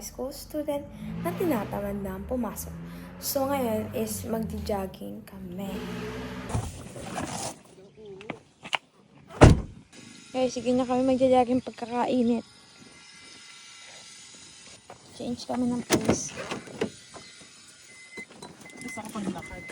high school student na tinatamad na pumasok. So ngayon is magdi-jogging kami. Guys, sige na kami magdi-jogging pagkakainit. Change kami ng place. Gusto ko pang lakad.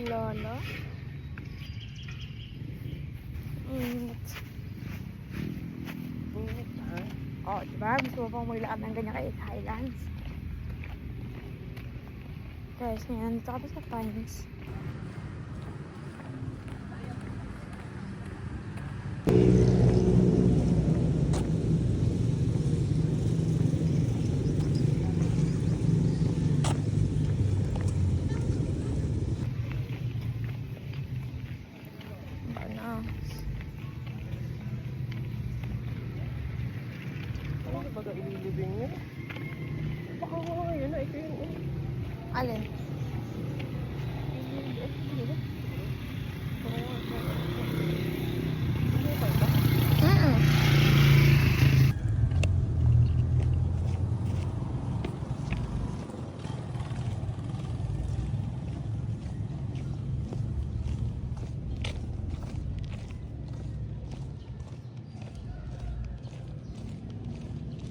Lolo. Init. Init ha? Oh, diba? Gusto mo pang maglaan ng ganyan kay Highlands? Guys, ngayon, dito kami sa Pines. Ano ba ililibing niya? Baka mga yun na ito yung Alin? Mm-mm.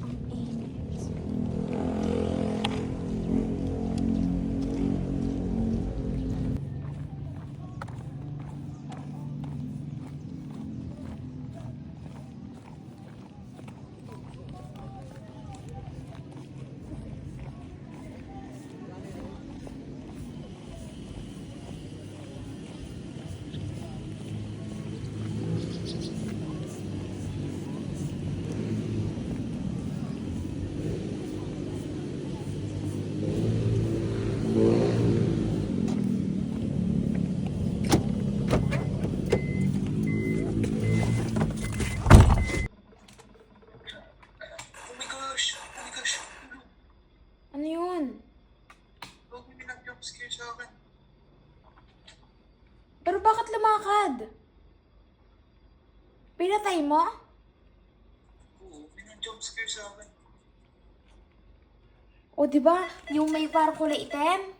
Ang init. Ano yun? Huwag mo pinag-jump scare sa akin. Pero bakit lumakad? Pinatay mo? Oo, pinag-jump scare sa akin. O diba? Yung may parang kulay itim?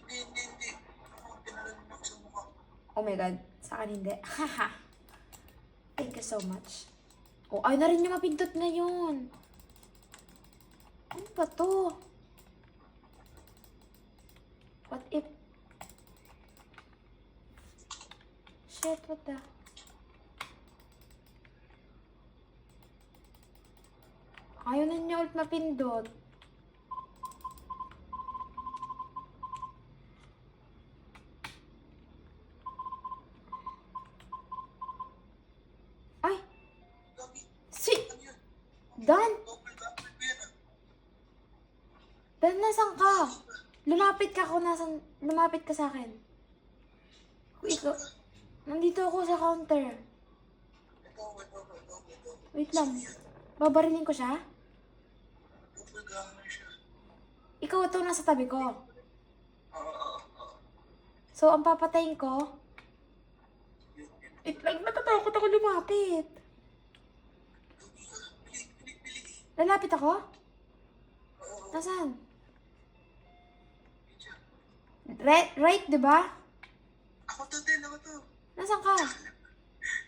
Hindi. Ako, tinalan mo ako sa mukha. Oh my god, sa akin hindi. Haha. Thank you so much. Oh, ay na rin yung mapindot ngayon. Ano ba to? What if... Shit, what the... Ayaw na niya ulit mapindot. Ay! Gabi, Si... ano yun? Dan! Double ko yan ah. Dan, nasan ka? Lumapit ka ako, lumapit ka sa akin. Ikaw, nandito ako sa counter. Ito. Wait lang. Babarilin ko siya? Double gunner siya. Ikaw ito nasa tabi ko. Oo. So, ang papatayin ko? Wait lang, natatakot ako lumapit. Lalapit ako? Nasaan? Right, di ba? Ako to din, ako to. Nasaan ka?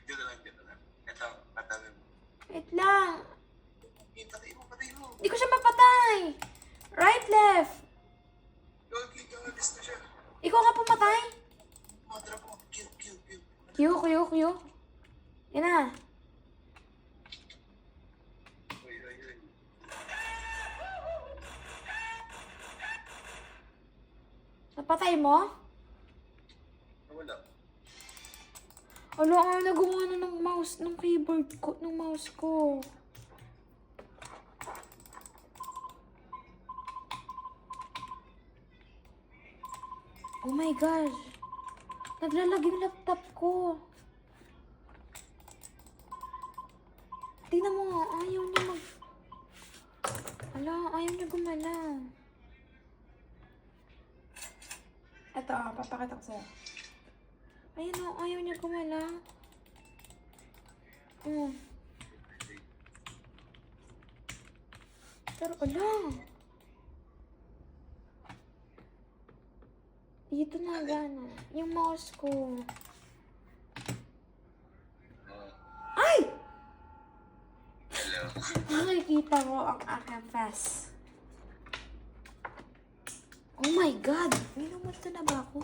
Dito lang, dito lang. Ito, patabi mo. Wait lang. Patay mo, patay mo. Hindi ko siya mapatay. Right, left. Okay, alis na siya. Ikaw nga pumatay. Matrap mo. Q. Q. Yan na. Uy. Napatay mo? Wala. Ala, nga gumawa ng mouse, ng keyboard ko, ng mouse ko. Oh my gosh. Naglalag yung laptop ko. Tingnan mo nga, ayaw niya ayaw niya gumalaw. Ito, papakita ko sa'yo. Ayun o, ayaw niya gumalaw. Pero, dito na gana. Yung mouse ko. Ay! Hello. Nakikita mo ang aking face. Oh my God! Minumulto na ba ako?